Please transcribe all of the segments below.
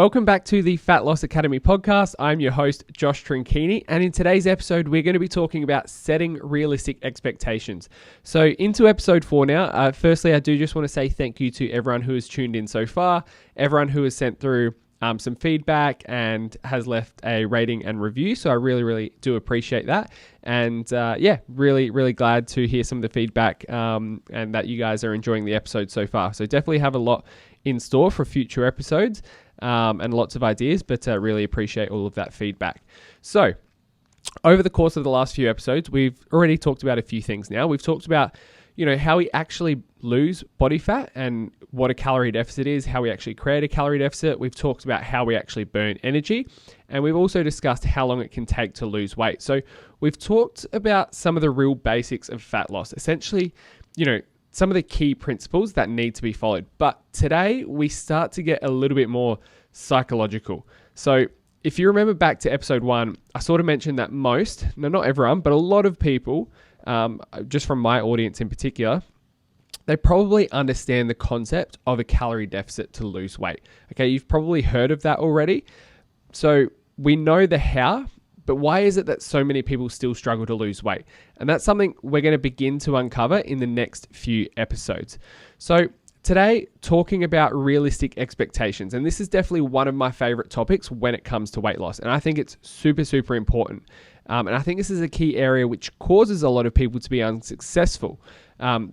Welcome back to the Fat Loss Academy podcast. I'm your host, Josh Trinchini, and in today's episode, we're going to be talking about setting realistic expectations. So into episode 4 now. Firstly, I do just want to say thank you to everyone who has tuned in so far, everyone who has sent through some feedback and has left a rating and review. So I really do appreciate that. And really glad to hear some of the feedback and that you guys are enjoying the episode so far. So definitely have a lot in store for future episodes. And lots of ideas, but really appreciate all of that feedback. So over the course of the last few episodes, we've already talked about a few things now. We've talked about, how we actually lose body fat and what a calorie deficit is, how we actually create a calorie deficit. We've talked about how we actually burn energy, and we've also discussed how long it can take to lose weight. So we've talked about some of the real basics of fat loss, essentially, some of the key principles that need to be followed. But today we start to get a little bit more psychological. So if you remember back to episode 1, I sort of mentioned that not everyone, but a lot of people, just from my audience in particular, they probably understand the concept of a calorie deficit to lose weight. Okay, you've probably heard of that already. So we know the how, but why is it that so many people still struggle to lose weight? And that's something we're going to begin to uncover in the next few episodes. So today, talking about realistic expectations, and this is definitely one of my favorite topics when it comes to weight loss. And I think it's super important. And I think this is a key area which causes a lot of people to be unsuccessful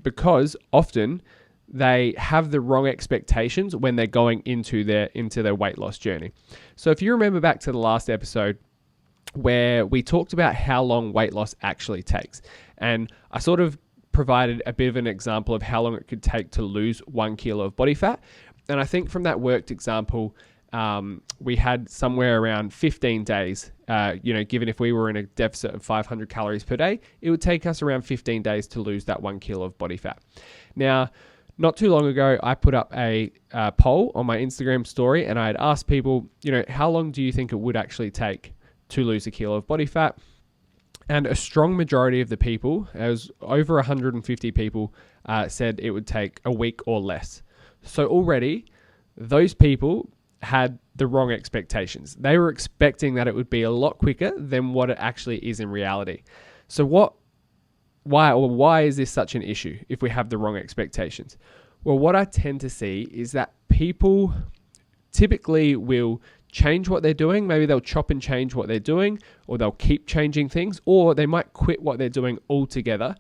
because often they have the wrong expectations when they're going into their weight loss journey. So if you remember back to the last episode, where we talked about how long weight loss actually takes. And I sort of provided a bit of an example of how long it could take to lose 1 kilo of body fat. And I think from that worked example, we had somewhere around 15 days, given if we were in a deficit of 500 calories per day, it would take us around 15 days to lose that 1 kilo of body fat. Now, not too long ago, I put up a poll on my Instagram story and I had asked people, how long do you think it would actually take to lose a kilo of body fat? And a strong majority of the people, as over 150 people, said it would take a week or less. So already, those people had the wrong expectations. They were expecting that it would be a lot quicker than what it actually is in reality. So why is this such an issue if we have the wrong expectations? Well, what I tend to see is that people typically will change what they're doing. Maybe they'll chop and change what they're doing, or they'll keep changing things, or they might quit what they're doing altogether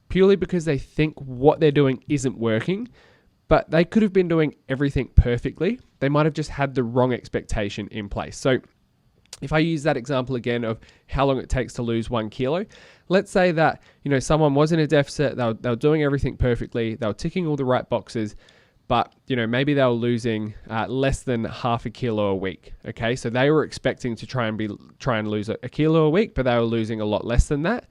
purely because they think what they're doing isn't working, but they could have been doing everything perfectly. They might have just had the wrong expectation in place. So if I use that example again of how long it takes to lose 1 kilo, let's say that, someone was in a deficit, they were doing everything perfectly, they were ticking all the right boxes, but, maybe they were losing less than half a kilo a week. Okay, so they were expecting to try and lose a kilo a week, but they were losing a lot less than that.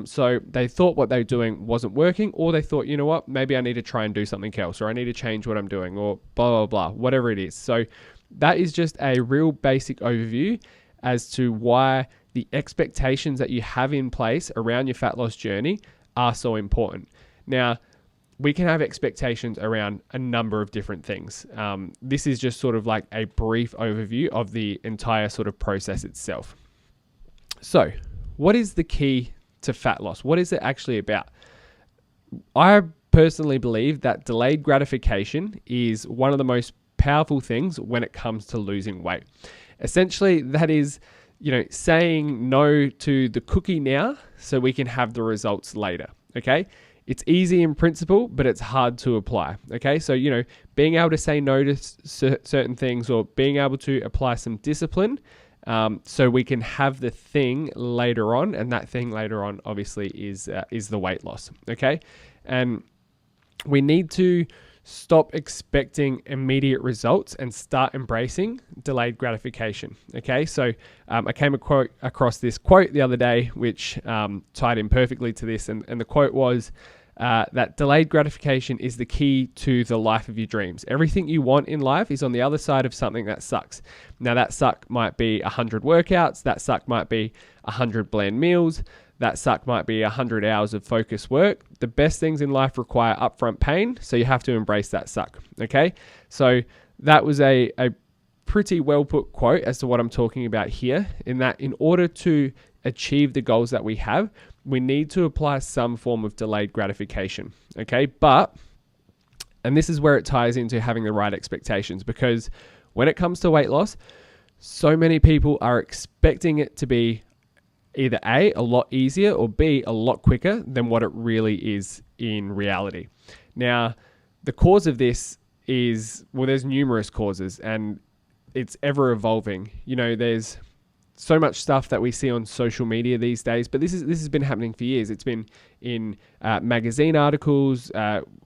So they thought what they were doing wasn't working, or they thought, maybe I need to try and do something else, or I need to change what I'm doing, or blah, blah, blah, whatever it is. So that is just a real basic overview as to why the expectations that you have in place around your fat loss journey are so important. Now, we can have expectations around a number of different things. This is just sort of like a brief overview of the entire sort of process itself. So, what is the key to fat loss? What is it actually about? I personally believe that delayed gratification is one of the most powerful things when it comes to losing weight. Essentially, that is, saying no to the cookie now so we can have the results later. Okay? It's easy in principle, but it's hard to apply. Okay, so, being able to say no to certain things, or being able to apply some discipline so we can have the thing later on. And that thing later on, obviously, is the weight loss. Okay, and we need to stop expecting immediate results and start embracing delayed gratification. Okay, so I came across this quote the other day, which tied in perfectly to this. And the quote was, that delayed gratification is the key to the life of your dreams. Everything you want in life is on the other side of something that sucks. Now, that suck might be 100 workouts. That suck might be 100 bland meals. That suck might be 100 hours of focused work. The best things in life require upfront pain, so you have to embrace that suck. Okay, so that was a pretty well put quote as to what I'm talking about here, in that in order to achieve the goals that we have, we need to apply some form of delayed gratification. Okay. And this is where it ties into having the right expectations, because when it comes to weight loss, so many people are expecting it to be either A, a lot easier, or B, a lot quicker than what it really is in reality. Now, the cause of this is, well, there's numerous causes and it's ever evolving. You know, there's so much stuff that we see on social media these days, but this has been happening for years. It's been in magazine articles,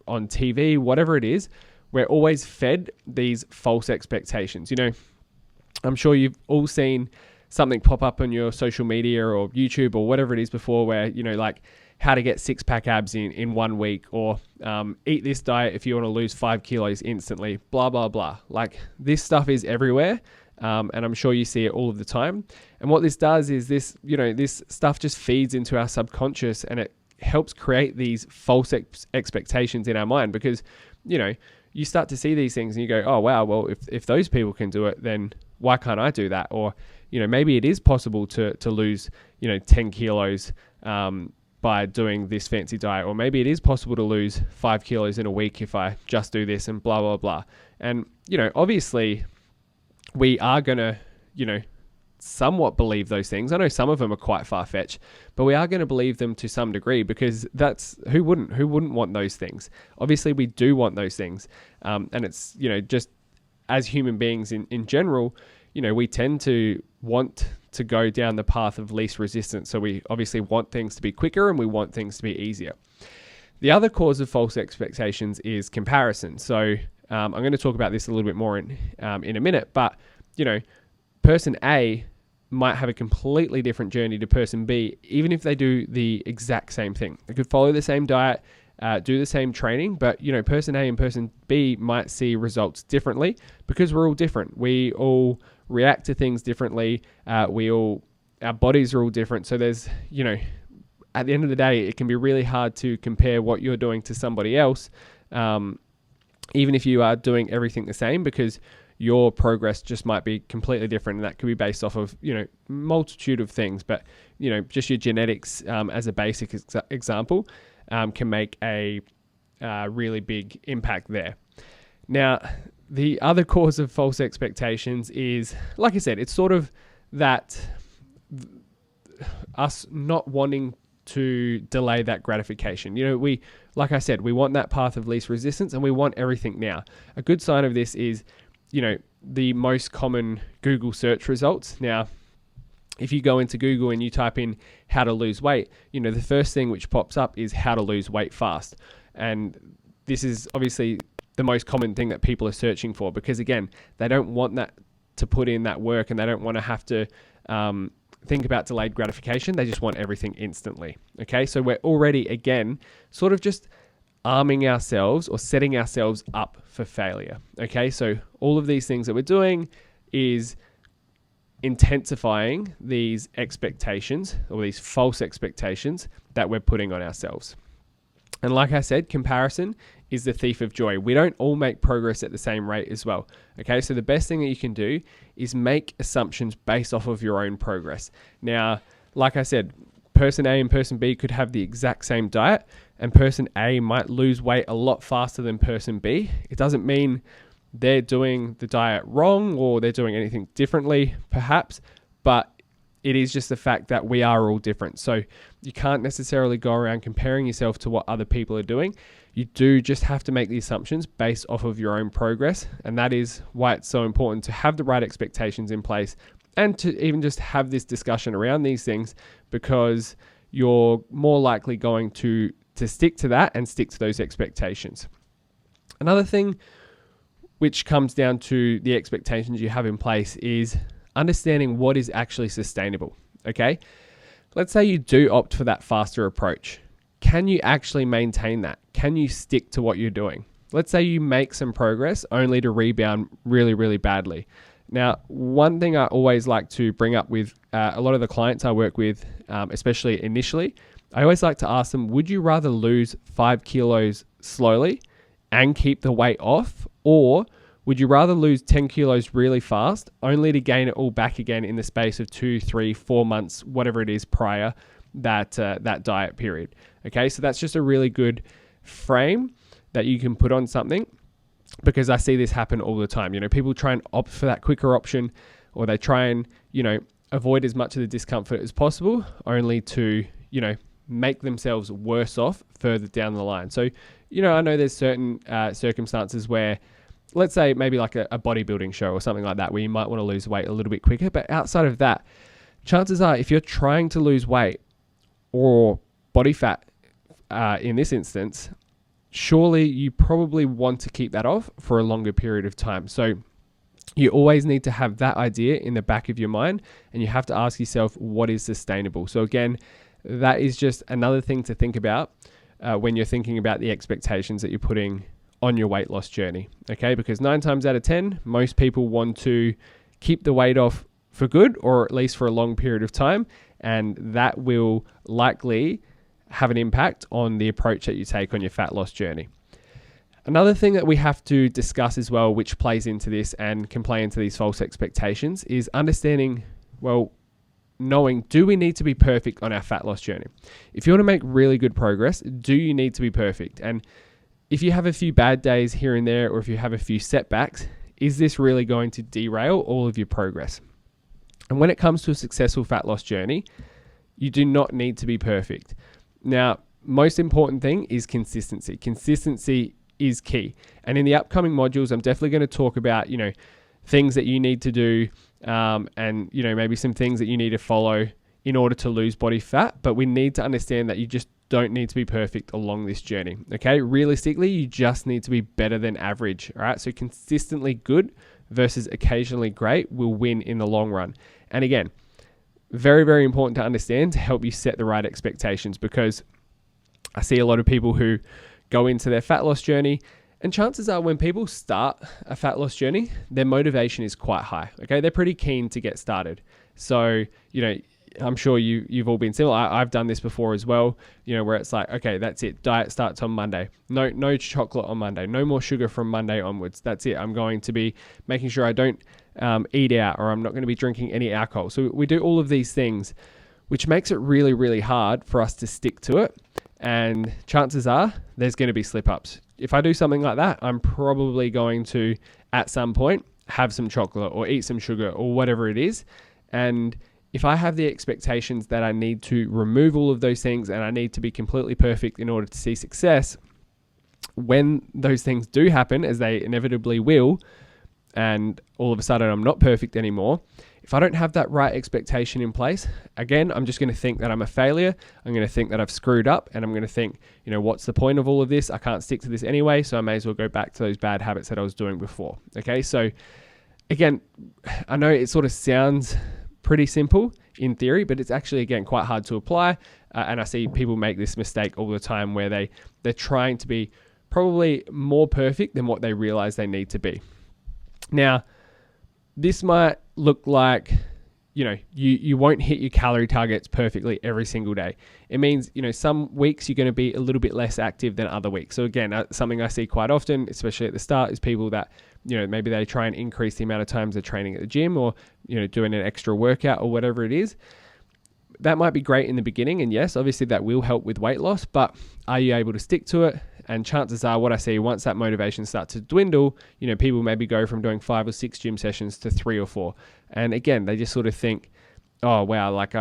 on TV, whatever it is. We're always fed these false expectations. You know, I'm sure you've all seen something pop up on your social media or YouTube or whatever it is before, where, you know, like how to get 6-pack abs in 1 week, or eat this diet if you want to lose 5 kilos instantly, blah, blah, blah. Like, this stuff is everywhere. And I'm sure you see it all of the time. And what this does is this stuff just feeds into our subconscious, and it helps create these false expectations in our mind, because, you know, you start to see these things and you go, oh, wow, well, if those people can do it, then why can't I do that? Or, you know, maybe it is possible to lose, 10 kilos by doing this fancy diet, or maybe it is possible to lose 5 kilos in a week if I just do this, and blah, blah, blah. And, obviously we are going to, somewhat believe those things. I know some of them are quite far-fetched, but we are going to believe them to some degree, because that's, who wouldn't want those things? Obviously we do want those things. And it's, just as human beings in general, we tend to want to go down the path of least resistance. So we obviously want things to be quicker and we want things to be easier. The other cause of false expectations is comparison. So I'm going to talk about this a little bit more in a minute, but, person A might have a completely different journey to person B, even if they do the exact same thing. They could follow the same diet, do the same training, but, person A and person B might see results differently, because we're all different. We all react to things differently. Our bodies are all different. So there's, at the end of the day, it can be really hard to compare what you're doing to somebody else, even if you are doing everything the same, because your progress just might be completely different. And that could be based off of, multitude of things, but, just your genetics, as a basic example, can make a really big impact there. Now, the other cause of false expectations is, like I said, it's sort of that us not wanting to delay that gratification. Like I said, we want that path of least resistance and we want everything now. A good sign of this is, the most common Google search results. Now, if you go into Google and you type in how to lose weight, the first thing which pops up is how to lose weight fast. And this is obviously the most common thing that people are searching for, because again, they don't want that to put in that work, and they don't want to have to think about delayed gratification. They just want everything instantly. Okay, so we're already, again, sort of just arming ourselves or setting ourselves up for failure. Okay, so all of these things that we're doing is intensifying these expectations, or these false expectations that we're putting on ourselves. And like I said, comparison is the thief of joy. We don't all make progress at the same rate as well. Okay, so the best thing that you can do is make assumptions based off of your own progress. Now, like I said, person A and person B could have the exact same diet, and person A might lose weight a lot faster than person B. It doesn't mean they're doing the diet wrong or they're doing anything differently, perhaps, but it is just the fact that we are all different. So you can't necessarily go around comparing yourself to what other people are doing. You do just have to make the assumptions based off of your own progress. And that is why it's so important to have the right expectations in place, and to even just have this discussion around these things, because you're more likely going to stick to that and stick to those expectations. Another thing which comes down to the expectations you have in place is understanding what is actually sustainable. Okay, let's say you do opt for that faster approach. Can you actually maintain that? Can you stick to what you're doing? Let's say you make some progress only to rebound really, really badly. Now, one thing I always like to bring up with a lot of the clients I work with, especially initially, I always like to ask them, would you rather lose 5 kilos slowly and keep the weight off, or Would you rather lose 10 kilos really fast, only to gain it all back again in the space of 2, 3, 4 months, whatever it is prior that diet period? Okay, so that's just a really good frame that you can put on something, because I see this happen all the time. People try and opt for that quicker option, or they try and, avoid as much of the discomfort as possible, only to, make themselves worse off further down the line. So, I know there's certain circumstances where, let's say maybe like a bodybuilding show or something like that, where you might want to lose weight a little bit quicker. But outside of that, chances are if you're trying to lose weight or body fat in this instance, surely you probably want to keep that off for a longer period of time. So you always need to have that idea in the back of your mind, and you have to ask yourself, what is sustainable? So again, that is just another thing to think about when you're thinking about the expectations that you're putting on your weight loss journey. Okay, because 9 times out of 10, most people want to keep the weight off for good, or at least for a long period of time, and that will likely have an impact on the approach that you take on your fat loss journey. Another thing that we have to discuss as well, which plays into this and can play into these false expectations, is understanding, knowing, do we need to be perfect on our fat loss journey? If you want to make really good progress, do you need to be perfect? And if you have a few bad days here and there, or if you have a few setbacks, is this really going to derail all of your progress? And when it comes to a successful fat loss journey, you do not need to be perfect. Now, most important thing is consistency. Consistency is key. And in the upcoming modules, I'm definitely going to talk about, things that you need to do, and, maybe some things that you need to follow in order to lose body fat. But we need to understand that you just don't need to be perfect along this journey. Okay. Realistically, you just need to be better than average. All right. So consistently good versus occasionally great will win in the long run. And again, very, very important to understand to help you set the right expectations, because I see a lot of people who go into their fat loss journey, and chances are when people start a fat loss journey, their motivation is quite high. Okay. They're pretty keen to get started. So, I'm sure you've all been similar. I've done this before as well, where it's like, okay, that's it. Diet starts on Monday. No chocolate on Monday. No more sugar from Monday onwards. That's it. I'm going to be making sure I don't eat out, or I'm not going to be drinking any alcohol. So we do all of these things, which makes it really, really hard for us to stick to it. And chances are there's going to be slip ups. If I do something like that, I'm probably going to, at some point, have some chocolate or eat some sugar or whatever it is. And if I have the expectations that I need to remove all of those things and I need to be completely perfect in order to see success, when those things do happen, as they inevitably will, and all of a sudden I'm not perfect anymore, if I don't have that right expectation in place, again, I'm just going to think that I'm a failure. I'm going to think that I've screwed up, and I'm going to think, what's the point of all of this? I can't stick to this anyway, so I may as well go back to those bad habits that I was doing before. Okay, so again, I know it sort of sounds pretty simple in theory, but it's actually, again, quite hard to apply. And I see people make this mistake all the time, where they're trying to be probably more perfect than what they realize they need to be. Now, this might look like, you won't hit your calorie targets perfectly every single day. It means, some weeks you're going to be a little bit less active than other weeks. So again, something I see quite often, especially at the start, is people that, maybe they try and increase the amount of times they're training at the gym, or, doing an extra workout or whatever it is. That might be great in the beginning. And yes, obviously that will help with weight loss, but are you able to stick to it? And chances are, what I see, once that motivation starts to dwindle, people maybe go from doing 5 or 6 gym sessions to 3 or 4. And again, they just sort of think, oh, wow, like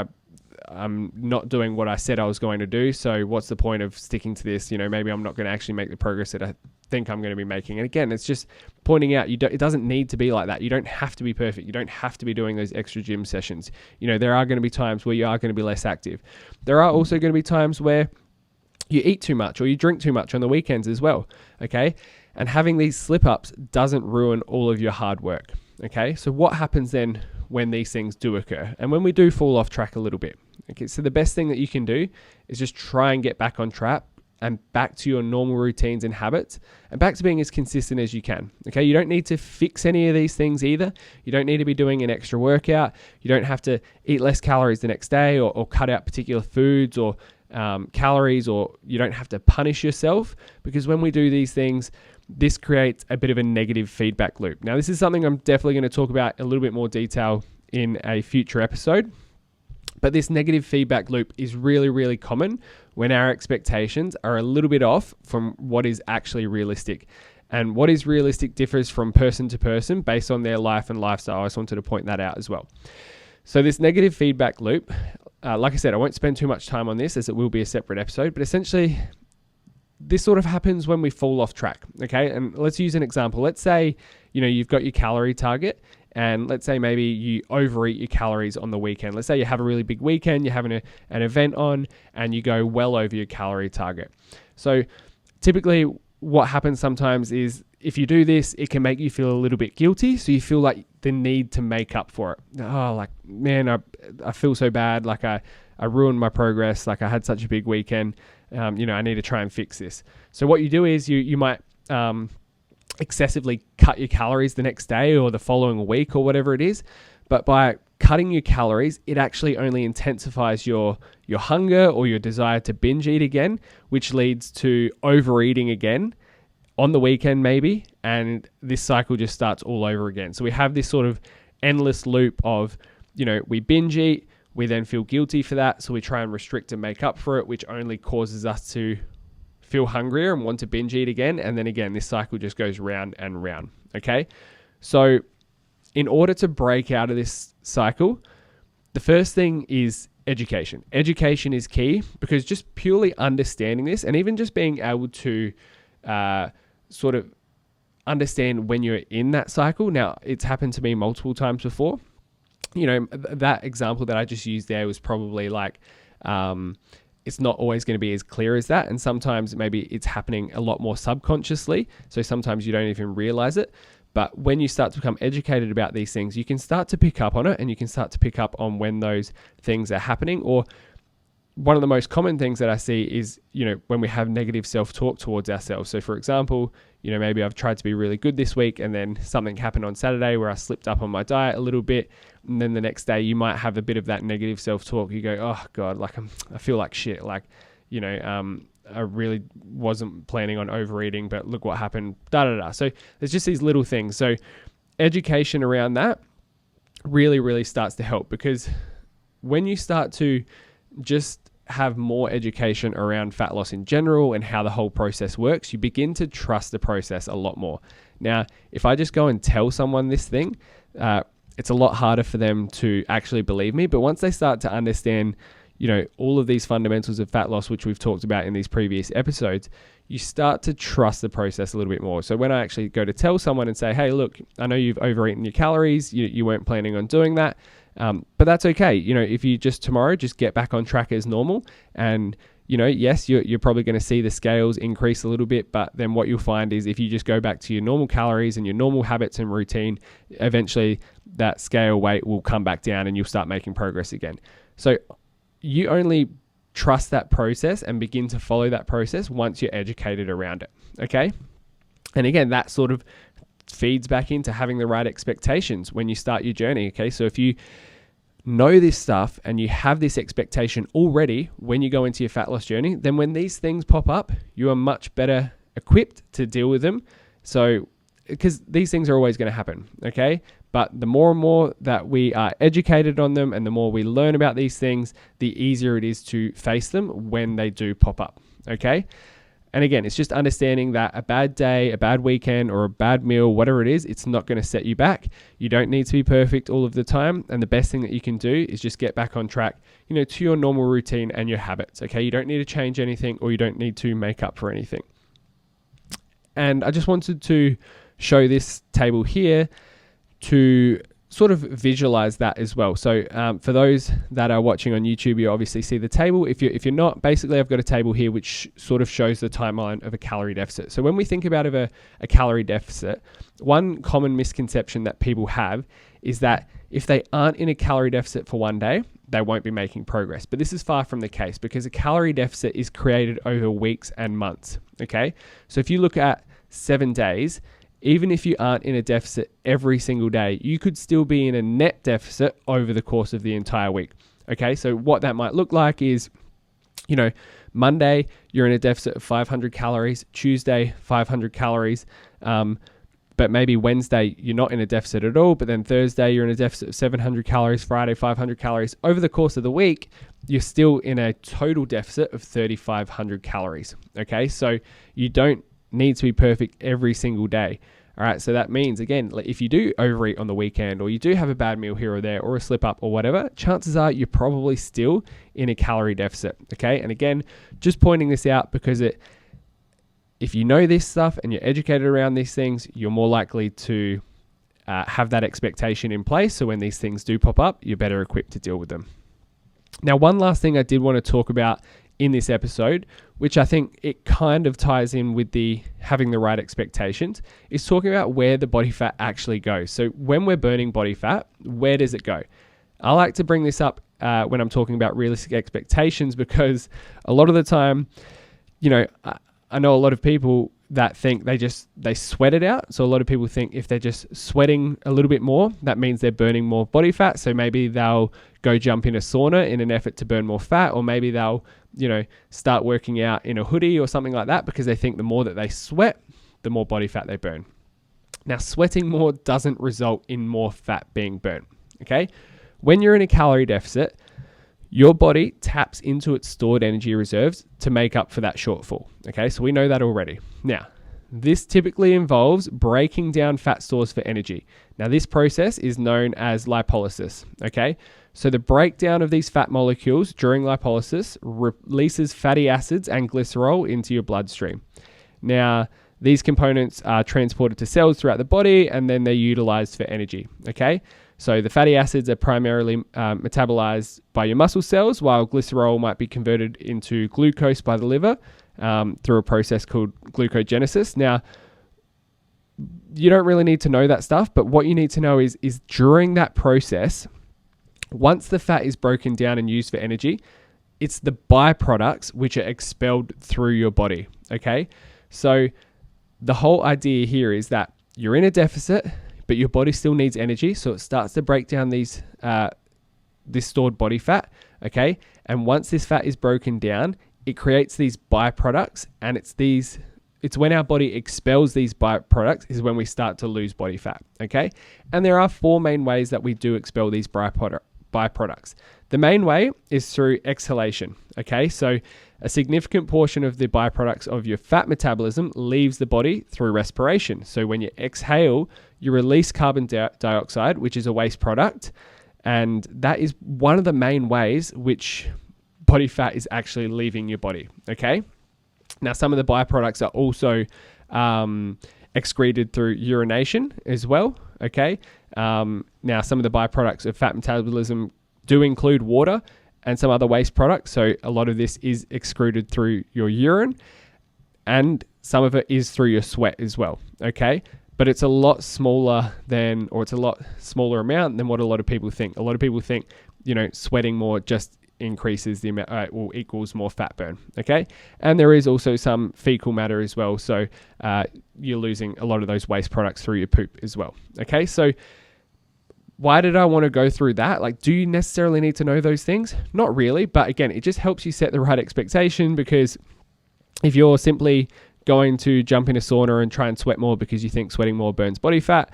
I'm not doing what I said I was going to do. So what's the point of sticking to this? Maybe I'm not going to actually make the progress that I think I'm going to be making. And again, it's just pointing out, it doesn't need to be like that. You don't have to be perfect. You don't have to be doing those extra gym sessions. There are going to be times where you are going to be less active. There are also going to be times where you eat too much or you drink too much on the weekends as well. Okay. And having these slip ups doesn't ruin all of your hard work. Okay. So what happens then when these things do occur and when we do fall off track a little bit? Okay. So the best thing that you can do is just try and get back on track and back to your normal routines and habits and back to being as consistent as you can. Okay. You don't need to fix any of these things either. You don't need to be doing an extra workout. You don't have to eat less calories the next day or cut out particular foods or calories, or you don't have to punish yourself, because when we do these things, this creates a bit of a negative feedback loop. Now, this is something I'm definitely going to talk about in a little bit more detail in a future episode. But this negative feedback loop is really, really common when our expectations are a little bit off from what is actually realistic. And what is realistic differs from person to person based on their life and lifestyle. I just wanted to point that out as well. So this negative feedback loop, like I said, I won't spend too much time on this as it will be a separate episode, but essentially this sort of happens when we fall off track, okay? And let's use an example. Let's say, you've got your calorie target, and let's say maybe you overeat your calories on the weekend. Let's say you have a really big weekend, you're having an event on, and you go well over your calorie target. So typically what happens sometimes is if you do this, it can make you feel a little bit guilty. So you feel like the need to make up for it. Oh, like, man, I feel so bad. Like I ruined my progress. Like I had such a big weekend. I need to try and fix this. So what you do is you might excessively cut your calories the next day or the following week or whatever it is. But by cutting your calories, it actually only intensifies your hunger or your desire to binge eat again, which leads to overeating again on the weekend maybe, and this cycle just starts all over again. So we have this sort of endless loop of, we binge eat, we then feel guilty for that, so we try and restrict and make up for it, which only causes us to feel hungrier and want to binge eat again, and then again, this cycle just goes round and round, okay? So in order to break out of this cycle, the first thing is education. Education is key, because just purely understanding this, and even just being able to sort of understand when you're in that cycle. Now, it's happened to me multiple times before. That example that I just used there was probably like, it's not always going to be as clear as that. And sometimes maybe it's happening a lot more subconsciously. So sometimes you don't even realize it. But when you start to become educated about these things, you can start to pick up on it, and you can start to pick up on when those things are happening. Or one of the most common things that I see is, when we have negative self-talk towards ourselves. So for example, maybe I've tried to be really good this week, and then something happened on Saturday where I slipped up on my diet a little bit. And then the next day you might have a bit of that negative self-talk. You go, oh God, like I feel like shit. Like, I really wasn't planning on overeating, but look what happened, So there's just these little things. So education around that really, really starts to help, because when you start to just have more education around fat loss in general and how the whole process works, you begin to trust the process a lot more. Now, if I just go and tell someone this thing, it's a lot harder for them to actually believe me. But once they start to understand, all of these fundamentals of fat loss, which we've talked about in these previous episodes, you start to trust the process a little bit more. So when I actually go to tell someone and say, hey, look, I know you've overeaten your calories, you weren't planning on doing that, but that's okay. If you just tomorrow, just get back on track as normal, and yes, you're probably going to see the scales increase a little bit, but then what you'll find is if you just go back to your normal calories and your normal habits and routine, eventually that scale weight will come back down and you'll start making progress again. So you only trust that process and begin to follow that process once you're educated around it, okay? And again, that sort of feeds back into having the right expectations when you start your journey, okay? So if you know this stuff and you have this expectation already when you go into your fat loss journey, then when these things pop up, you are much better equipped to deal with them. So, because these things are always going to happen, okay? But the more and more that we are educated on them and the more we learn about these things, the easier it is to face them when they do pop up, okay? And again, it's just understanding that a bad day, a bad weekend, or a bad meal, whatever it is, it's not going to set you back. You don't need to be perfect all of the time. And the best thing that you can do is just get back on track, to your normal routine and your habits, okay? You don't need to change anything, or you don't need to make up for anything. And I just wanted to show this table here to sort of visualize that as well. So for those that are watching on YouTube, you obviously see the table. If you're not, basically I've got a table here which sort of shows the timeline of a calorie deficit. So when we think about a calorie deficit, one common misconception that people have is that if they aren't in a calorie deficit for one day, they won't be making progress. But this is far from the case, because a calorie deficit is created over weeks and months, okay? So if you look at 7 days, even if you aren't in a deficit every single day, you could still be in a net deficit over the course of the entire week. Okay, so what that might look like is Monday, you're in a deficit of 500 calories, Tuesday, 500 calories, but maybe Wednesday, you're not in a deficit at all, but then Thursday, you're in a deficit of 700 calories, Friday, 500 calories. Over the course of the week, you're still in a total deficit of 3,500 calories, okay? So you don't need to be perfect every single day. All right, so that means, again, if you do overeat on the weekend or you do have a bad meal here or there or a slip up or whatever, chances are you're probably still in a calorie deficit, okay? And again, just pointing this out because if you know this stuff and you're educated around these things, you're more likely to have that expectation in place. So when these things do pop up, you're better equipped to deal with them. Now, one last thing I did want to talk about in this episode, which I think it kind of ties in with the having the right expectations, is talking about where the body fat actually goes. So when we're burning body fat, where does it go? I like to bring this up when I'm talking about realistic expectations because a lot of the time, I know a lot of people that think they sweat it out. So a lot of people think if they're just sweating a little bit more, that means they're burning more body fat. So maybe they'll go jump in a sauna in an effort to burn more fat, or maybe they'll, start working out in a hoodie or something like that because they think the more that they sweat, the more body fat they burn. Now, sweating more doesn't result in more fat being burnt, okay? When you're in a calorie deficit, your body taps into its stored energy reserves to make up for that shortfall. Okay, so we know that already. Now, this typically involves breaking down fat stores for energy. Now, this process is known as lipolysis. Okay, so the breakdown of these fat molecules during lipolysis releases fatty acids and glycerol into your bloodstream. Now, these components are transported to cells throughout the body and then they're utilized for energy. Okay. So the fatty acids are primarily metabolized by your muscle cells, while glycerol might be converted into glucose by the liver through a process called glucogenesis. Now, you don't really need to know that stuff, but what you need to know is during that process, once the fat is broken down and used for energy, it's the byproducts which are expelled through your body, okay? So the whole idea here is that you're in a deficit, but your body still needs energy, so it starts to break down this stored body fat, okay? And once this fat is broken down, it creates these byproducts, and it's when our body expels these byproducts is when we start to lose body fat, okay? And there are 4 main ways that we do expel these byproducts. The main way is through exhalation, okay? So a significant portion of the byproducts of your fat metabolism leaves the body through respiration. So when you exhale, you release carbon dioxide, which is a waste product. And that is one of the main ways which body fat is actually leaving your body, okay? Now, some of the byproducts are also excreted through urination as well, okay? Now, some of the byproducts of fat metabolism do include water and some other waste products. So a lot of this is excreted through your urine, and some of it is through your sweat as well, okay? But it's a lot smaller it's a lot smaller amount than what a lot of people think. A lot of people think, sweating more just increases the amount, equals more fat burn, okay? And there is also some fecal matter as well. So you're losing a lot of those waste products through your poop as well, okay? So why did I want to go through that? Like, do you necessarily need to know those things? Not really, but again, it just helps you set the right expectation, because if you're simply going to jump in a sauna and try and sweat more because you think sweating more burns body fat,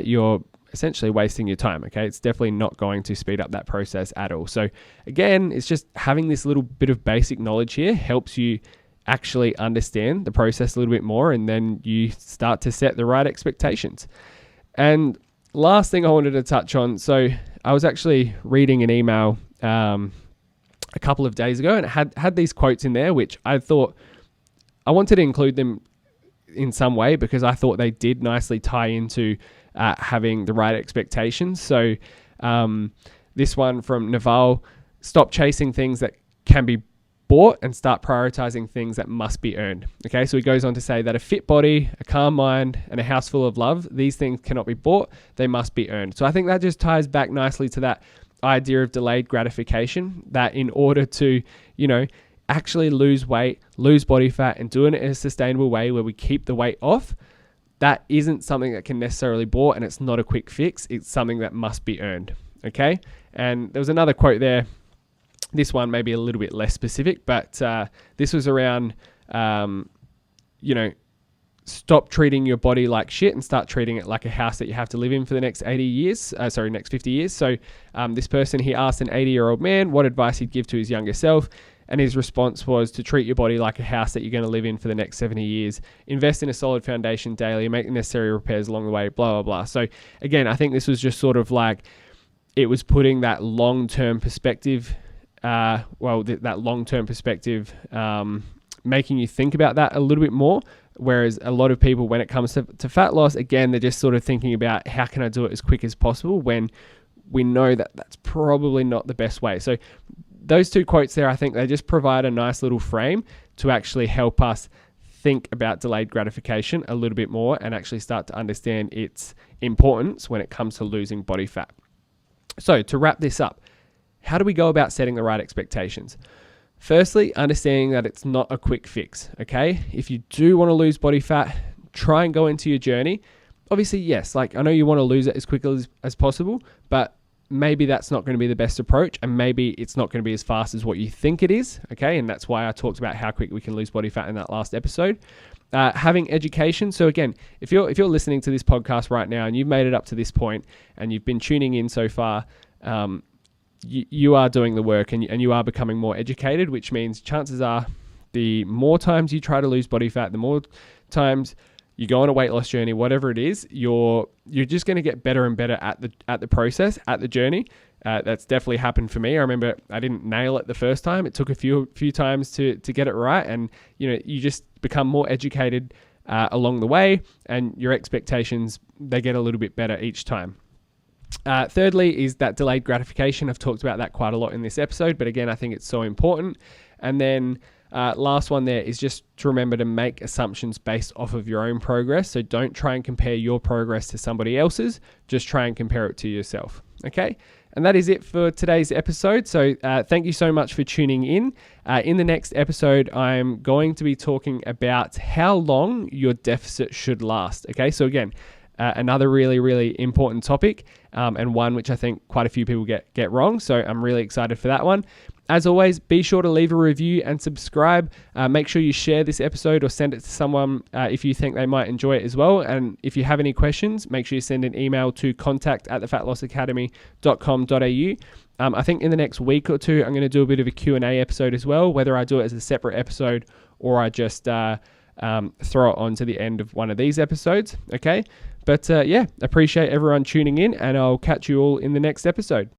you're essentially wasting your time, okay? It's definitely not going to speed up that process at all. So again, it's just having this little bit of basic knowledge here helps you actually understand the process a little bit more, and then you start to set the right expectations. And last thing I wanted to touch on, so I was actually reading an email a couple of days ago, and it had these quotes in there, which I thought I wanted to include them in some way because I thought they did nicely tie into having the right expectations. So this one from Naval: stop chasing things that can be bought and start prioritizing things that must be earned. Okay, so he goes on to say that a fit body, a calm mind, and a house full of love, these things cannot be bought, they must be earned. So I think that just ties back nicely to that idea of delayed gratification, that in order to, actually lose weight, lose body fat, and do it in a sustainable way where we keep the weight off, that isn't something that can necessarily be bought, and it's not a quick fix. It's something that must be earned, okay? And there was another quote there This one may be a little bit less specific, but this was around, stop treating your body like shit and start treating it like a house that you have to live in for the next 50 years. So this person, he asked an 80-year-old man what advice he'd give to his younger self. And his response was to treat your body like a house that you're going to live in for the next 70 years. Invest in a solid foundation daily, make the necessary repairs along the way, blah, blah, blah. So again, I think this was just sort of like, it was putting that long-term perspective, that long-term perspective, making you think about that a little bit more. Whereas a lot of people, when it comes to fat loss, again, they're just sort of thinking about how can I do it as quick as possible, when we know that that's probably not the best way. So those two quotes there, I think they just provide a nice little frame to actually help us think about delayed gratification a little bit more and actually start to understand its importance when it comes to losing body fat. So to wrap this up, how do we go about setting the right expectations? Firstly, understanding that it's not a quick fix, okay? If you do want to lose body fat, try and go into your journey. Obviously, yes, like I know you want to lose it as quickly as possible, but maybe that's not going to be the best approach, and maybe it's not going to be as fast as what you think it is, okay? And that's why I talked about how quick we can lose body fat in that last episode. Having education. So again, if you're listening to this podcast right now and you've made it up to this point and you've been tuning in so far, you are doing the work and you are becoming more educated, which means chances are the more times you try to lose body fat, the more times you go on a weight loss journey, whatever it is, you're just going to get better and better at the process, at the journey. That's definitely happened for me. I remember I didn't nail it the first time. It took a few times to get it right, and you just become more educated along the way, and your expectations, they get a little bit better each time. Thirdly is that delayed gratification. I've talked about that quite a lot in this episode, but again, I think it's so important. And then last one there is just to remember to make assumptions based off of your own progress. So don't try and compare your progress to somebody else's. Just try and compare it to yourself. Okay? And that is it for today's episode. So thank you so much for tuning in. In the next episode, I'm going to be talking about how long your deficit should last. Okay? So again, another really, really important topic, and one which I think quite a few people get wrong. So I'm really excited for that one. As always, be sure to leave a review and subscribe. Make sure you share this episode or send it to someone if you think they might enjoy it as well. And if you have any questions, make sure you send an email to contact@thefatlossacademy.com.au. I think in the next week or two, I'm going to do a bit of a Q&A episode as well, whether I do it as a separate episode or I just throw it on to the end of one of these episodes. Okay. But appreciate everyone tuning in, and I'll catch you all in the next episode.